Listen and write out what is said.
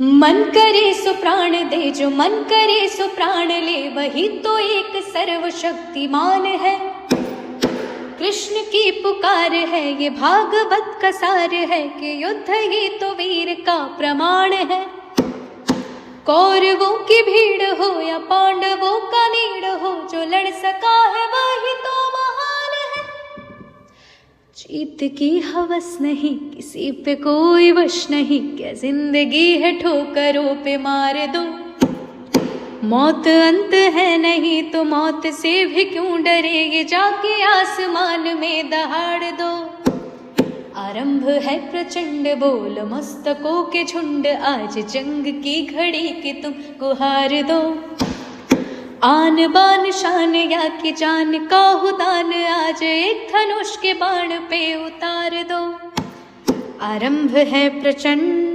मन करे सो प्राण दे, जो मन करे सो प्राण ले, वही तो एक सर्वशक्तिमान है। कृष्ण की पुकार है, ये भागवत का सार है, कि युद्ध ही तो वीर का प्रमाण है। कौरवों की भीड़ हो या पांडवों का नीड़ हो, जो लड़ सका है वही तो महान है। जीत की हवस नहीं, किसी पे कोई वश नहीं, क्या जिंदगी है ठोकरों पे मार दो। मौत अंत है नहीं तो मौत से भी क्यों डरे, ये जाके आसमान में दहाड़ दो। आरंभ है प्रचंड बोल मस्तकों के झुंड, आज जंग की घड़ी की तुम गुहार दो। आन बान शान या कि जान का हो दान, आज एक धनुष के बाण पे उतार दो। आरंभ है प्रचंड